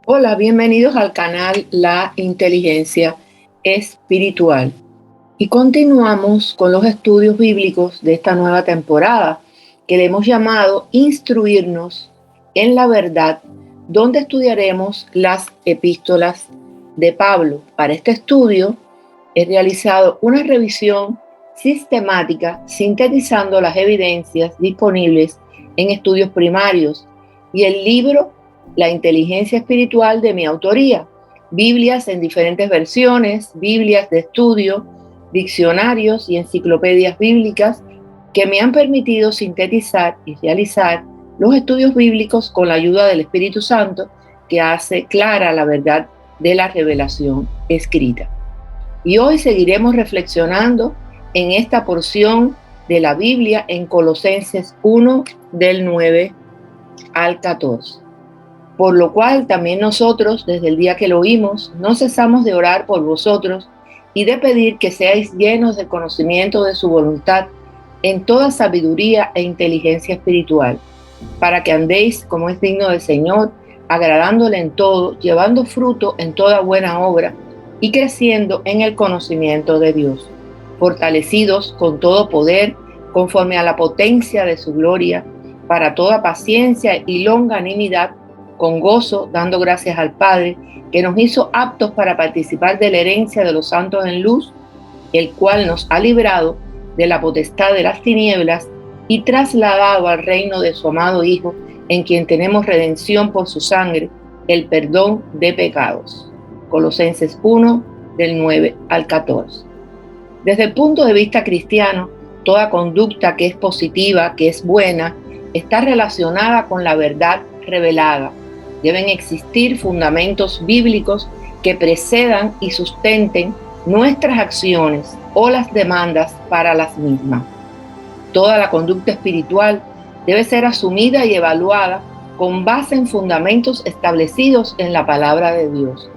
Hola, bienvenidos al canal La Inteligencia Espiritual. Y continuamos con los estudios bíblicos de esta nueva temporada que le hemos llamado Instruirnos en la Verdad, donde estudiaremos las epístolas de Pablo. Para este estudio he realizado una revisión sistemática sintetizando las evidencias disponibles en estudios primarios y el libro La Inteligencia Espiritual de mi autoría, Biblias en diferentes versiones, Biblias de estudio, diccionarios y enciclopedias bíblicas que me han permitido sintetizar y realizar los estudios bíblicos con la ayuda del Espíritu Santo, que hace clara la verdad de la revelación escrita. Y hoy seguiremos reflexionando en esta porción de la Biblia en Colosenses 1 del 9 al 14. Por lo cual también nosotros, desde el día que lo oímos, no cesamos de orar por vosotros y de pedir que seáis llenos del conocimiento de su voluntad en toda sabiduría e inteligencia espiritual, para que andéis como es digno del Señor, agradándole en todo, llevando fruto en toda buena obra y creciendo en el conocimiento de Dios, fortalecidos con todo poder, conforme a la potencia de su gloria, para toda paciencia y longanimidad, con gozo, dando gracias al Padre, que nos hizo aptos para participar de la herencia de los santos en luz, el cual nos ha librado de la potestad de las tinieblas y trasladado al reino de su amado Hijo, en quien tenemos redención por su sangre, el perdón de pecados. Colosenses 1, del 9 al 14. Desde el punto de vista cristiano, toda conducta que es positiva, que es buena, está relacionada con la verdad revelada. Deben existir fundamentos bíblicos que precedan y sustenten nuestras acciones o las demandas para las mismas. Toda la conducta espiritual debe ser asumida y evaluada con base en fundamentos establecidos en la palabra de Dios.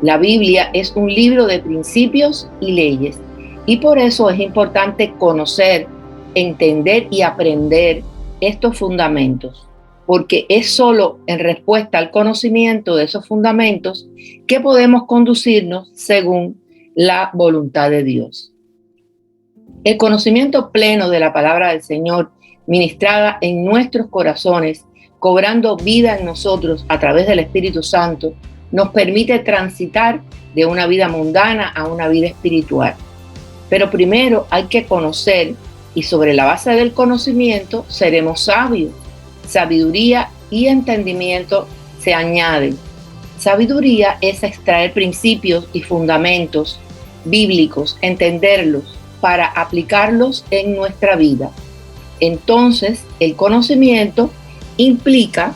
La Biblia es un libro de principios y leyes, y por eso es importante conocer, entender y aprender estos fundamentos, porque es solo en respuesta al conocimiento de esos fundamentos que podemos conducirnos según la voluntad de Dios. El conocimiento pleno de la palabra del Señor, ministrada en nuestros corazones, cobrando vida en nosotros a través del Espíritu Santo, nos permite transitar de una vida mundana a una vida espiritual. Pero primero hay que conocer, y sobre la base del conocimiento seremos sabios. Sabiduría y entendimiento se añaden. Sabiduría es extraer principios y fundamentos bíblicos, entenderlos para aplicarlos en nuestra vida. Entonces, el conocimiento implica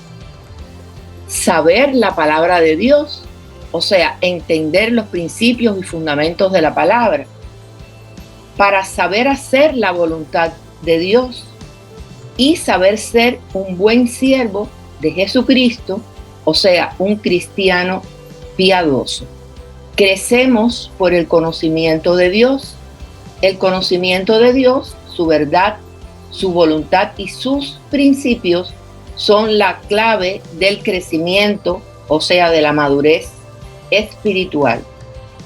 saber la palabra de Dios, o sea, entender los principios y fundamentos de la palabra, para saber hacer la voluntad de Dios y saber ser un buen siervo de Jesucristo, o sea, un cristiano piadoso. Crecemos por el conocimiento de Dios. El conocimiento de Dios, su verdad, su voluntad y sus principios son la clave del crecimiento, o sea, de la madurez espiritual.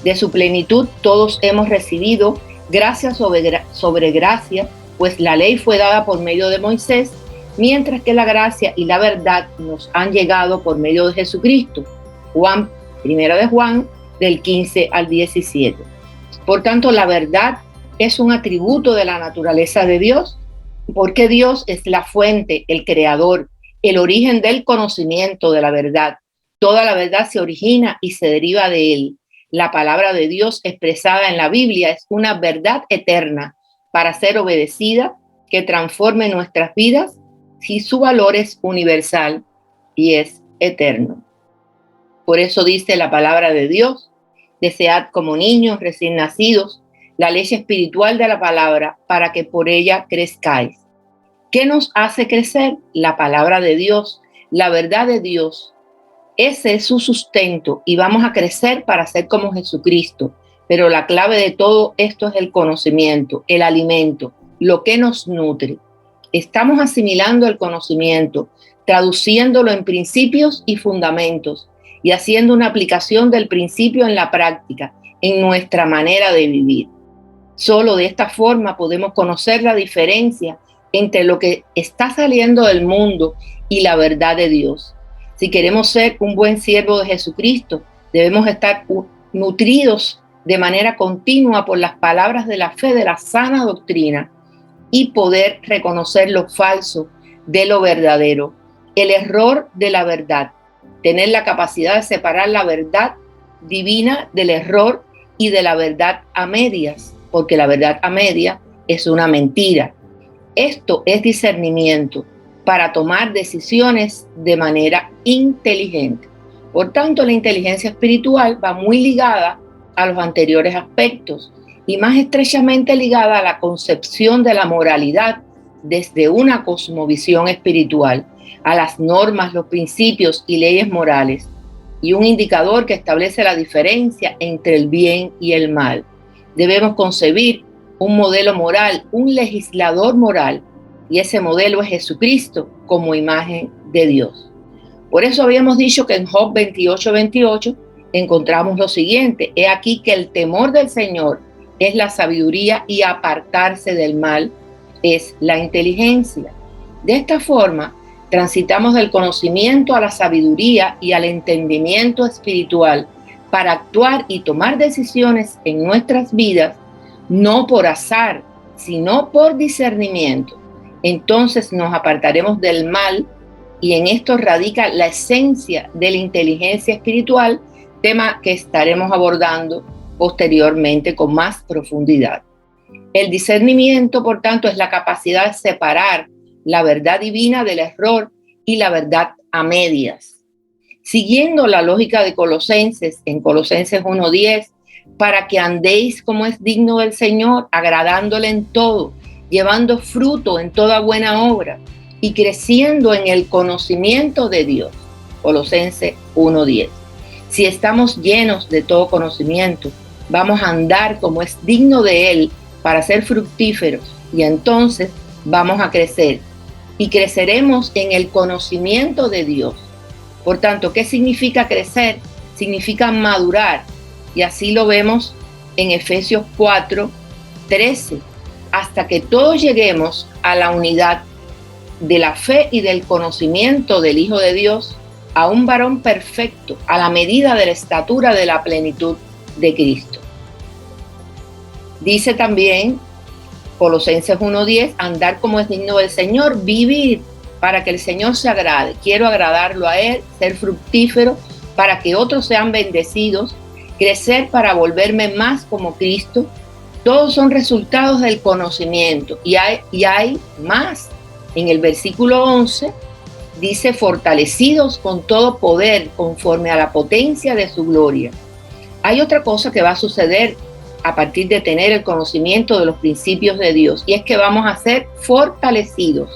De su plenitud todos hemos recibido gracia sobre gracia, pues la ley fue dada por medio de Moisés, mientras que la gracia y la verdad nos han llegado por medio de Jesucristo. Primera de Juan, del 15 al 17. Por tanto, la verdad es un atributo de la naturaleza de Dios, porque Dios es la fuente, el creador, el origen del conocimiento de la verdad. Toda la verdad se origina y se deriva de él. La palabra de Dios expresada en la Biblia es una verdad eterna para ser obedecida, que transforme nuestras vidas, y su valor es universal y es eterno. Por eso dice la palabra de Dios: desead como niños recién nacidos la leche espiritual de la palabra, para que por ella crezcáis. ¿Qué nos hace crecer? La palabra de Dios, la verdad de Dios. Ese es su sustento y vamos a crecer para ser como Jesucristo. Pero la clave de todo esto es el conocimiento, el alimento, lo que nos nutre. Estamos asimilando el conocimiento, traduciéndolo en principios y fundamentos, y haciendo una aplicación del principio en la práctica, en nuestra manera de vivir. Solo de esta forma podemos conocer la diferencia entre lo que está saliendo del mundo y la verdad de Dios. Si queremos ser un buen siervo de Jesucristo, debemos estar nutridos de manera continua por las palabras de la fe, de la sana doctrina, y poder reconocer lo falso de lo verdadero, el error de la verdad, tener la capacidad de separar la verdad divina del error y de la verdad a medias, porque la verdad a medias es una mentira. Esto es discernimiento para tomar decisiones de manera inteligente. Por tanto, la inteligencia espiritual va muy ligada a los anteriores aspectos y más estrechamente ligada a la concepción de la moralidad desde una cosmovisión espiritual, a las normas, los principios y leyes morales, y un indicador que establece la diferencia entre el bien y el mal. Debemos concebir un modelo moral, un legislador moral, y ese modelo es Jesucristo como imagen de Dios. Por eso habíamos dicho que en Job 28:28 encontramos lo siguiente: he aquí que el temor del Señor es la sabiduría y apartarse del mal es la inteligencia. De esta forma, transitamos del conocimiento a la sabiduría y al entendimiento espiritual para actuar y tomar decisiones en nuestras vidas, no por azar, sino por discernimiento. Entonces nos apartaremos del mal, y en esto radica la esencia de la inteligencia espiritual, tema que estaremos abordando posteriormente con más profundidad. El discernimiento, por tanto, es la capacidad de separar la verdad divina del error y la verdad a medias. Siguiendo la lógica de Colosenses, en Colosenses 1:10, para que andéis como es digno del Señor, agradándole en todo, llevando fruto en toda buena obra y creciendo en el conocimiento de Dios. Colosenses 1:10. Si estamos llenos de todo conocimiento, vamos a andar como es digno de Él para ser fructíferos, y entonces vamos a crecer y creceremos en el conocimiento de Dios. Por tanto, ¿qué significa crecer? Significa madurar, y así lo vemos en Efesios 4:13, hasta que todos lleguemos a la unidad de la fe y del conocimiento del Hijo de Dios, a un varón perfecto, a la medida de la estatura de la plenitud de Cristo. Dice también Colosenses 1:10, andar como es digno del Señor, vivir para que el Señor se agrade. Quiero agradarlo a Él, ser fructífero para que otros sean bendecidos, crecer para volverme más como Cristo. Todos son resultados del conocimiento, y hay más. En el versículo 11 dice, fortalecidos con todo poder conforme a la potencia de su gloria. Hay otra cosa que va a suceder a partir de tener el conocimiento de los principios de Dios, y es que vamos a ser fortalecidos.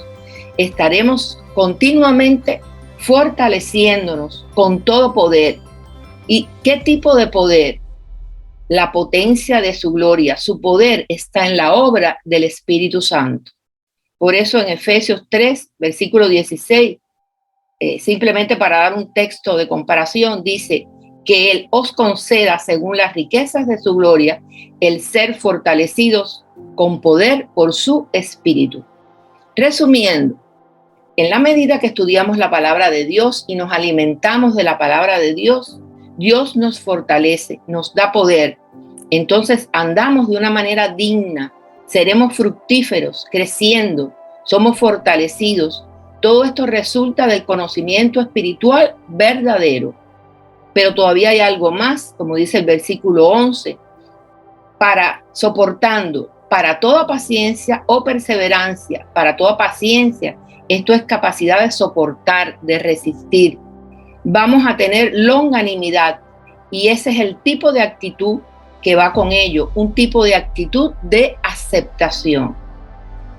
Estaremos continuamente fortaleciéndonos con todo poder. ¿Y qué tipo de poder? La potencia de su gloria. Su poder está en la obra del Espíritu Santo. Por eso en Efesios 3, versículo 16, simplemente para dar un texto de comparación, dice que Él os conceda, según las riquezas de su gloria, el ser fortalecidos con poder por su Espíritu. Resumiendo, en la medida que estudiamos la palabra de Dios y nos alimentamos de la palabra de Dios, Dios nos fortalece, nos da poder. Entonces andamos de una manera digna, seremos fructíferos, creciendo, somos fortalecidos. Todo esto resulta del conocimiento espiritual verdadero. Pero todavía hay algo más, como dice el versículo 11, soportando para toda paciencia o perseverancia, para toda paciencia. Esto es capacidad de soportar, de resistir. Vamos a tener longanimidad, y ese es el tipo de actitud que va con ello, un tipo de actitud de aceptación.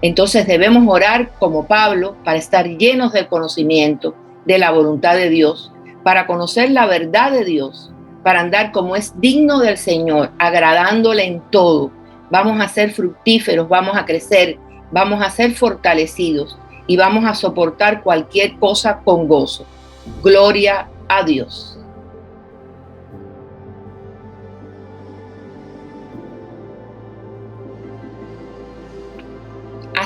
Entonces debemos orar como Pablo para estar llenos del conocimiento de la voluntad de Dios, para conocer la verdad de Dios, para andar como es digno del Señor, agradándole en todo. Vamos a ser fructíferos, vamos a crecer, vamos a ser fortalecidos y vamos a soportar cualquier cosa con gozo. Gloria a Dios.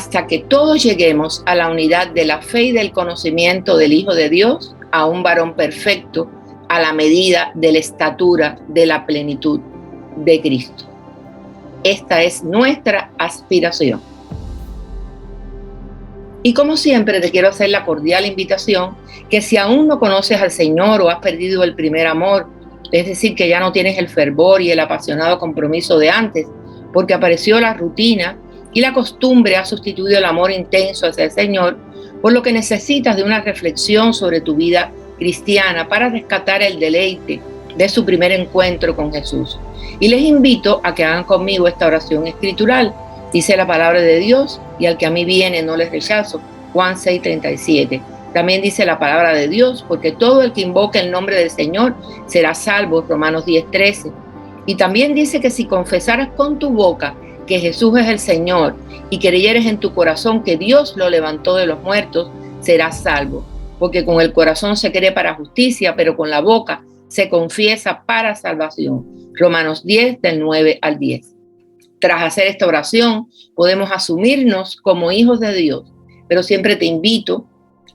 hasta que todos lleguemos a la unidad de la fe y del conocimiento del Hijo de Dios, a un varón perfecto, a la medida de la estatura de la plenitud de Cristo. Esta es nuestra aspiración. Y como siempre te quiero hacer la cordial invitación que si aún no conoces al Señor o has perdido el primer amor, es decir, que ya no tienes el fervor y el apasionado compromiso de antes, porque apareció la rutina y la costumbre ha sustituido el amor intenso hacia el Señor, por lo que necesitas de una reflexión sobre tu vida cristiana para rescatar el deleite de su primer encuentro con Jesús. Y les invito a que hagan conmigo esta oración escritural. Dice la palabra de Dios: y al que a mí viene no les rechazo. Juan 6:37. También dice la palabra de Dios: porque todo el que invoque el nombre del Señor será salvo. Romanos 10:13. Y también dice que si confesaras con tu boca que Jesús es el Señor y creyeres en tu corazón que Dios lo levantó de los muertos, serás salvo. Porque con el corazón se cree para justicia, pero con la boca se confiesa para salvación. Romanos 10, del 9 al 10. Tras hacer esta oración, podemos asumirnos como hijos de Dios, pero siempre te invito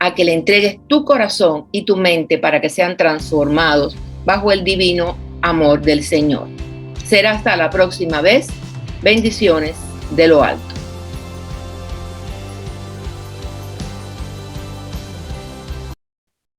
a que le entregues tu corazón y tu mente para que sean transformados bajo el divino amor del Señor. Será hasta la próxima vez. Bendiciones de lo alto.